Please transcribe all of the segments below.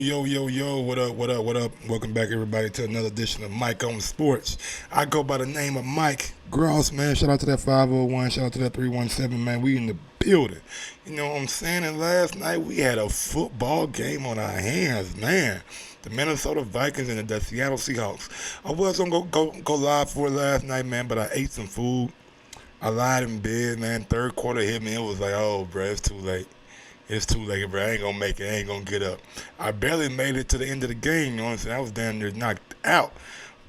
Yo, yo, yo, what up, what up, what up? Welcome back, everybody, to another edition of Mike on Sports. I go by the name of Mike Gross, man. Shout out to that 501, shout out to that 317, man. We in the building. You know what I'm saying? And last night we had a football game on our hands, man. The Minnesota Vikings and the Seattle Seahawks. I was gonna go live for it last night, man, but I ate some food. I lied in bed, man. Third quarter hit me. It was like, oh, bro, it's too late. It's too late, bro. I ain't gonna make it. I ain't gonna get up. I barely made it to the end of the game. You know what I'm saying? I was damn near knocked out.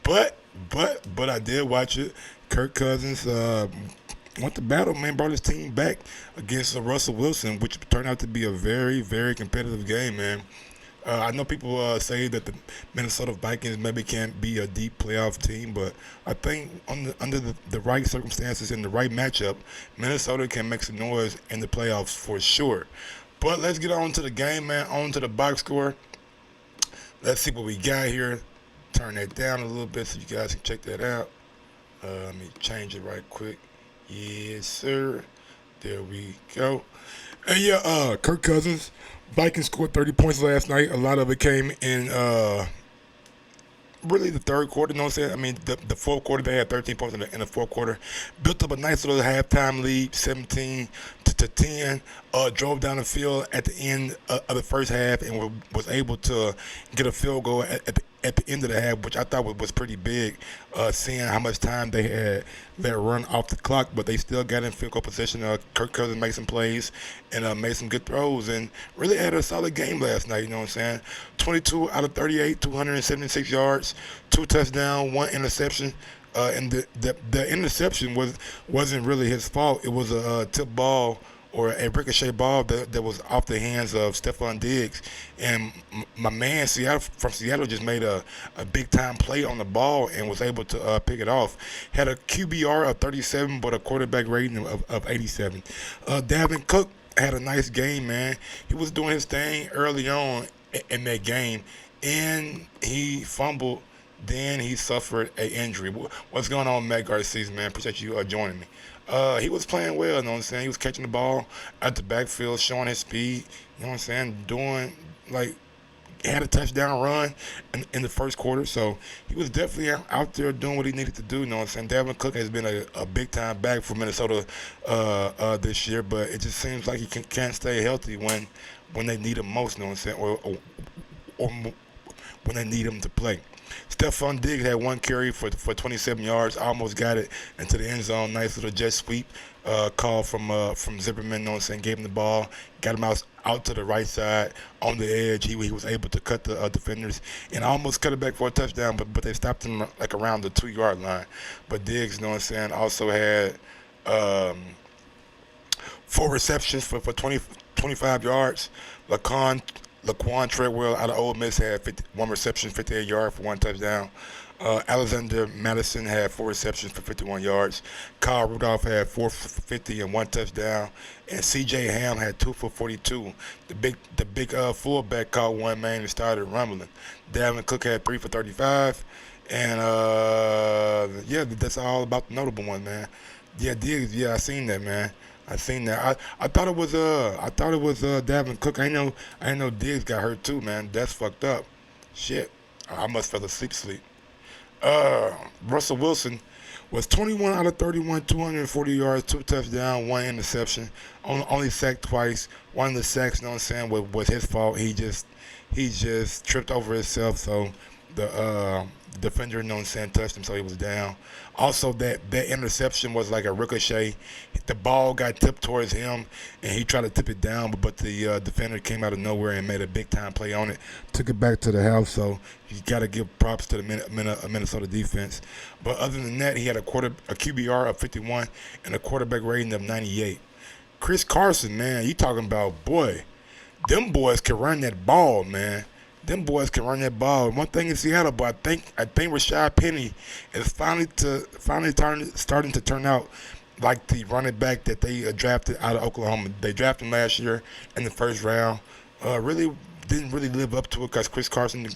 But, but I did watch it. Kirk Cousins went to battle, man. Brought his team back against Russell Wilson, which turned out to be a very, very competitive game, man. I know people say that the Minnesota Vikings maybe can't be a deep playoff team, but I think under the right circumstances and the right matchup, Minnesota can make some noise in the playoffs for sure. But let's get on to the game, man. On to the box score. Let's see what we got here. Turn that down a little bit so you guys can check that out. Let me change it right quick. Yes, sir. There we go. And yeah, Kirk Cousins. Vikings scored 30 points last night. A lot of it came in really the third quarter. You know what I'm saying? I mean, the fourth quarter, they had 13 points in the fourth quarter. Built up a nice little halftime lead, 17 to 10. Drove down the field at the end of the first half and was able to get a field goal at the end of the half, which I thought was pretty big, seeing how much time they had that run off the clock, but they still got in field goal position. Kirk Cousins made some plays and made some good throws and really had a solid game last night, you know what I'm saying? 22 out of 38, 276 yards, two touchdowns, one interception. And the interception wasn't really his fault. It was a tip ball or a ricochet ball that was off the hands of Stephon Diggs. And my man from Seattle just made a big time play on the ball and was able to pick it off. Had a QBR of 37, but a quarterback rating of 87. Dalvin Cook had a nice game, man. He was doing his thing early on in that game, and he fumbled. Then he suffered an injury. What's going on, Matt Garcia, man? Appreciate you joining me. He was playing well, you know what I'm saying? He was catching the ball at the backfield, showing his speed, you know what I'm saying? Doing, like, had a touchdown run in the first quarter, so he was definitely out there doing what he needed to do, you know what I'm saying? Dalvin Cook has been a big time back for Minnesota this year, but it just seems like he can't stay healthy when they need him most, you know what I'm saying? Or when they need him to play. Stephon Diggs had one carry for 27 yards, almost got it into the end zone. Nice little jet sweep call from Zimmerman, you know what I'm saying? Gave him the ball, got him out to the right side on the edge. He was able to cut the defenders and almost cut it back for a touchdown, but they stopped him like around the 2 yard line. But Diggs, you know what I'm saying, also had um, four receptions for 25 yards. Laquan Laquan Treadwell out of Ole Miss had one reception, 58 yards for one touchdown. Alexander Madison had four receptions for 51 yards. Kyle Rudolph had four for 50 and one touchdown. And C.J. Ham had two for 42. The big fullback caught one man and started rumbling. Dalvin Cook had three for 35. And yeah, that's all about the notable one, man. Yeah, Diggs. Yeah, I seen that, man. I seen that. I thought it was Dalvin Cook. I know Diggs got hurt too, man. That's fucked up. Shit. I must fell asleep. Uh, Russell Wilson was 21 out of 31, 240 yards, two touchdowns, one interception. Only sacked twice. One of the sacks, you know what I'm saying, was his fault. He just tripped over himself. So the defender, you know what I'm saying, touched him, so he was down. Also, that interception was like a ricochet. The ball got tipped towards him, and he tried to tip it down, but the defender came out of nowhere and made a big time play on it. Took it back to the house, so you got to give props to the Minnesota defense. But other than that, he had a QBR of 51 and a quarterback rating of 98. Chris Carson, man, you talking about, boy, them boys can run that ball, man. Them boys can run that ball. One thing in Seattle, but I think Rashad Penny is starting to turn out like the running back that they drafted out of Oklahoma. They drafted him last year in the first round. Really didn't really live up to it because Chris Carson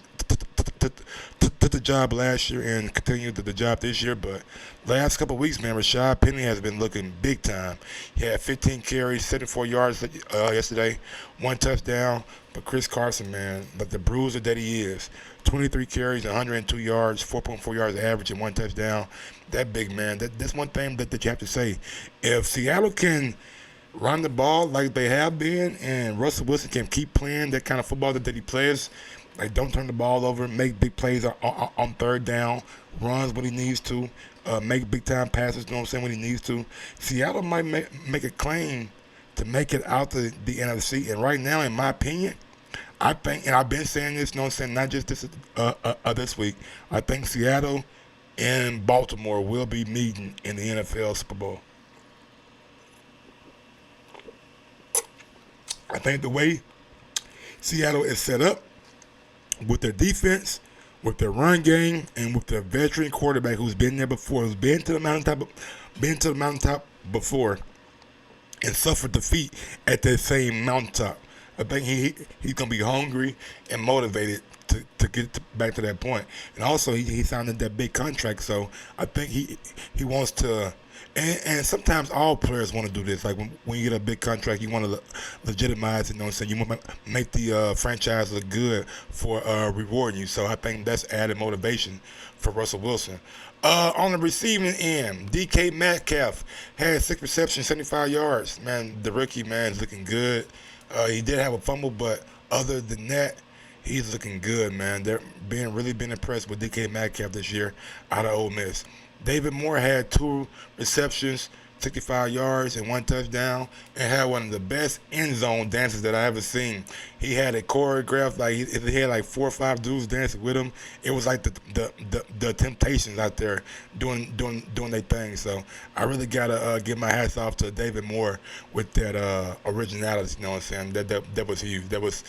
took the job last year and continued the job this year. But last couple of weeks, man, Rashad Penny has been looking big time. He had 15 carries, 74 yards yesterday, one touchdown. But Chris Carson, man, like the bruiser that he is, 23 carries, 102 yards, 4.4 yards average, and one touchdown. That big man. That's one thing that you have to say. If Seattle can run the ball like they have been, and Russell Wilson can keep playing that kind of football that he plays, like don't turn the ball over, make big plays on third down, runs when he needs to, make big time passes, you know what I'm saying, when he needs to. Seattle might make a claim to make it out to the NFC, and right now, in my opinion, I think, and I've been saying this, you know what I'm saying, not just this week, I think Seattle and Baltimore will be meeting in the NFL Super Bowl. I think the way Seattle is set up with their defense, with their run game, and with their veteran quarterback who's been there before, who's been to the mountaintop before, and suffered defeat at that same mountaintop. I think he's gonna be hungry and motivated to get back to that point. And also he signed that big contract, so I think he wants to. And sometimes all players want to do this. Like when you get a big contract, you want to legitimize it. You know what I'm saying? You want to make the franchise look good for rewarding you. So I think that's added motivation for Russell Wilson. On the receiving end, DK Metcalf had 6 receptions, 75 yards. Man, the rookie, man, is looking good. He did have a fumble, but other than that, he's looking good, man. They're really been impressed with DK Metcalf this year out of Ole Miss. David Moore had 2 receptions, 65 yards, and 1 touchdown, and had one of the best end zone dances that I ever seen. He had it choreographed, like he had like 4 or 5 dudes dancing with him. It was like the Temptations out there doing their thing. So I really gotta give my hats off to David Moore with that originality. You know what I'm saying? That was huge. That was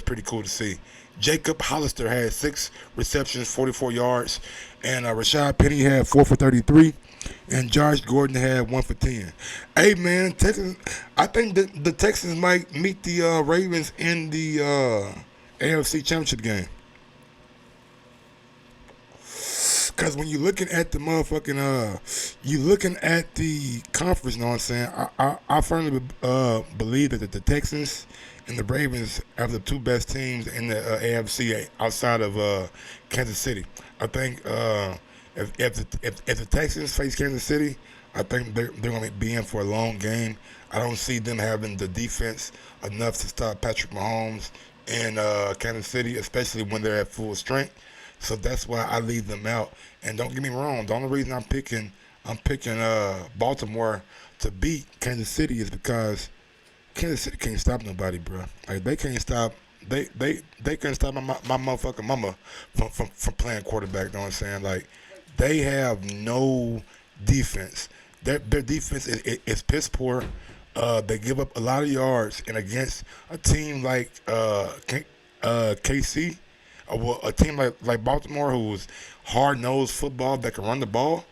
pretty cool to see. Jacob Hollister had 6 receptions, 44 yards, and Rashad Penny had 4 for 33, and Josh Gordon had 1 for 10. Hey man, Texans. I think the Texans might meet the Ravens in the AFC Championship game. Cause when you're looking at the motherfucking, you looking at the conference, you know what I'm saying? I firmly believe that the Texans and the Ravens are the 2 best teams in the AFC outside of Kansas City. I think if the Texans face Kansas City, I think they're going to be in for a long game. I don't see them having the defense enough to stop Patrick Mahomes in Kansas City, especially when they're at full strength. So that's why I leave them out. And don't get me wrong, the only reason I'm picking Baltimore to beat Kansas City is because Kansas City can't stop nobody, bro. Like they can't stop. They can't stop my motherfucking mama from playing quarterback. You know what I'm saying? Like they have no defense. Their defense is piss poor. They give up a lot of yards, and against a team like KC, well, a team like Baltimore, who's hard-nosed football that can run the ball,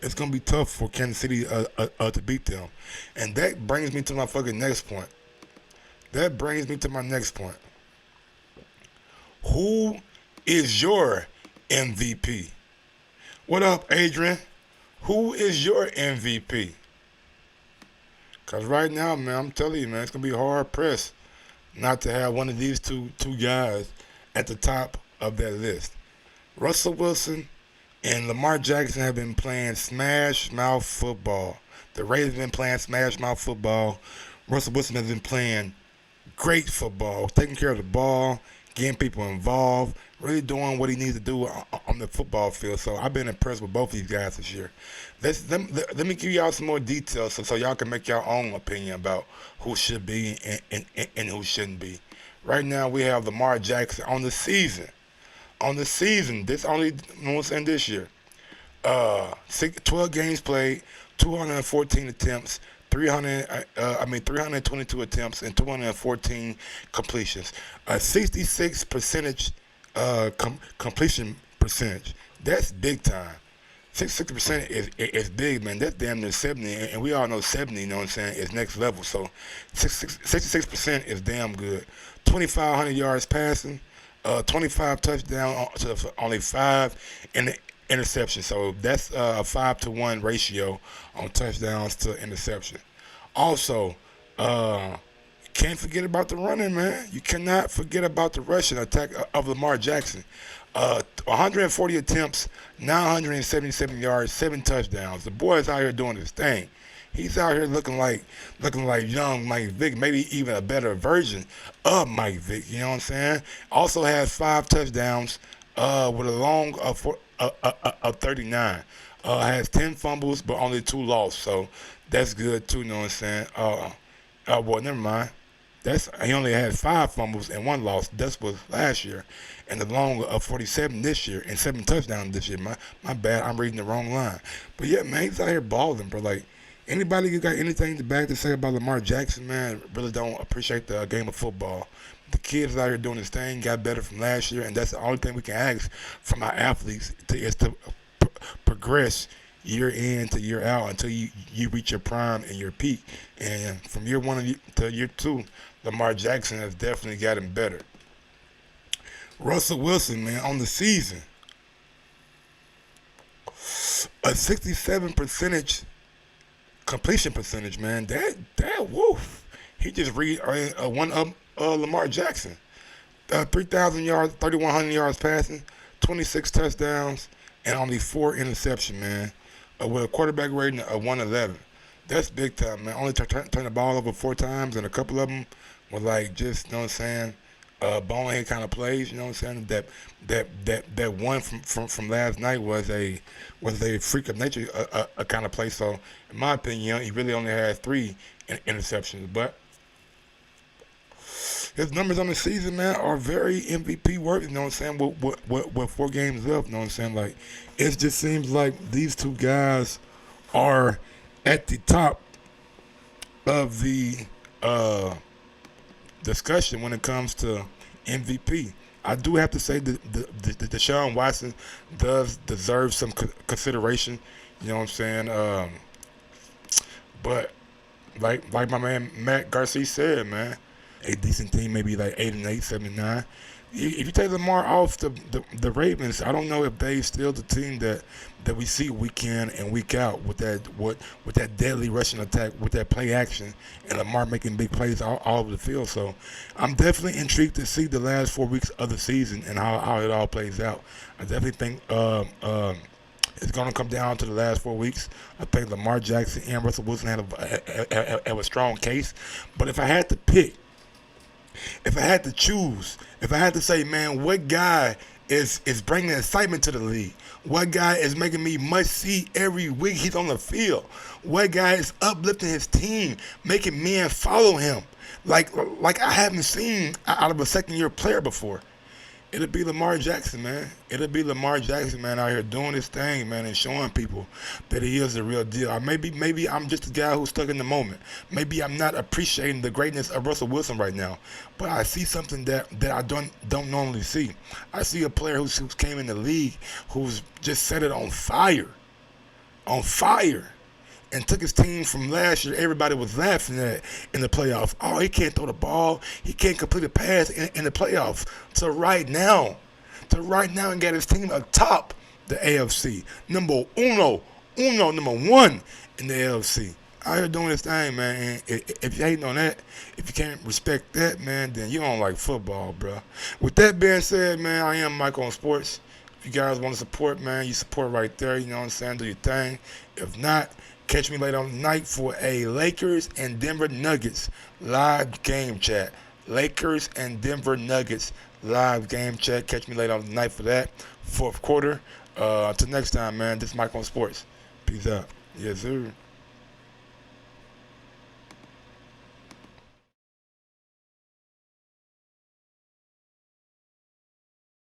it's going to be tough for Kansas City to beat them. And that brings me to my fucking next point. Who is your MVP? What up, Adrian? Who is your MVP? Because right now, man, I'm telling you, man, it's going to be hard-pressed not to have one of these two guys at the top of that list. Russell Wilson and Lamar Jackson have been playing smash mouth football. The Raiders have been playing smash mouth football. Russell Wilson has been playing great football, taking care of the ball, getting people involved, really doing what he needs to do on the football field. So I've been impressed with both these guys this year. Let me give y'all some more details so y'all can make your own opinion about who should be and who shouldn't be. Right now we have Lamar Jackson on the season. This only what's in this year. 12 games played, 214 attempts, 322 attempts, and 214 completions. A 66 percentage completion percentage. That's big time. 66% is big, man. That's damn near 70, and we all know 70, you know what I'm saying, is next level. So 66% is damn good. 2,500 yards passing, 25 touchdowns to only 5 interceptions. So that's a 5-to-1 ratio on touchdowns to interception. Also, uh, can't forget about the running, man. You cannot forget about the rushing attack of Lamar Jackson. 140 attempts, 977 yards, 7 touchdowns. The boy is out here doing his thing. He's out here looking like young Mike Vick, maybe even a better version of Mike Vick. You know what I'm saying? Also has 5 touchdowns, with a long of 39. Has 10 fumbles, but only 2 lost. So that's good too. You know what I'm saying? Well, never mind. He only had 5 fumbles and 1 loss. That was last year, and the long of 47 this year and 7 touchdowns this year. My bad. I'm reading the wrong line. But yeah, man, he's out here balling, bro. Like anybody who got anything bad to say about Lamar Jackson, man, really don't appreciate the game of football. The kids out here doing his thing, got better from last year, and that's the only thing we can ask from our athletes is to progress year in to year out until you reach your prime and your peak. And from year one to year two, Lamar Jackson has definitely gotten better. Russell Wilson, man, on the season, a 67 percentage completion percentage, man. That woof. He just one up Lamar Jackson. 3,000 yards, 3,100 yards passing, 26 touchdowns, and only 4 interceptions, man. With a quarterback rating of 111. That's big time, man. Only turn the ball over 4 times, and a couple of them were like just, you know what I'm saying, bonehead kind of plays. You know what I'm saying? That one from last night was a freak of nature a kind of play. So in my opinion, he really only had 3 interceptions, but his numbers on the season, man, are very MVP worthy. You know what I'm saying? With 4 games left, you know what I'm saying? Like, it just seems like these two guys are at the top of the discussion when it comes to MVP. I do have to say that Deshaun Watson does deserve some consideration. You know what I'm saying? But like my man Matt Garcia said, man, a decent team, maybe like 8-8, 7-9. If you take Lamar off the Ravens, I don't know if they still the team that we see week in and week out with that deadly rushing attack, with that play action, and Lamar making big plays all over the field. So I'm definitely intrigued to see the last 4 weeks of the season and how it all plays out. I definitely think it's going to come down to the last 4 weeks. I think Lamar Jackson and Russell Wilson have a strong case. But if I had to pick, if I had to choose, if I had to say, man, what guy is bringing excitement to the league? What guy is making me must see every week he's on the field? What guy is uplifting his team, making men follow him like I haven't seen out of a second-year player before? It'll be Lamar Jackson, man. It'll be Lamar Jackson, man, out here doing his thing, man, and showing people that he is the real deal. Or maybe I'm just a guy who's stuck in the moment. Maybe I'm not appreciating the greatness of Russell Wilson right now. But I see something that I don't normally see. I see a player who's came in the league who's just set it on fire. On fire. And took his team from last year. Everybody was laughing at in the playoffs. Oh, he can't throw the ball. He can't complete a pass in the playoffs. To right now, and get his team atop the AFC. Number 1 in the AFC. Out here doing his thing, man. And if you hating on that, if you can't respect that, man, then you don't like football, bro. With that being said, man, I am Mike on Sports. If you guys want to support, man, you support right there. You know what I'm saying? Do your thing. If not, catch me later on tonight for a Lakers and Denver Nuggets live game chat. Lakers and Denver Nuggets live game chat. Catch me later on tonight for that. Fourth quarter. Until next time, man. This is Mike on Sports. Peace out. Yes, sir.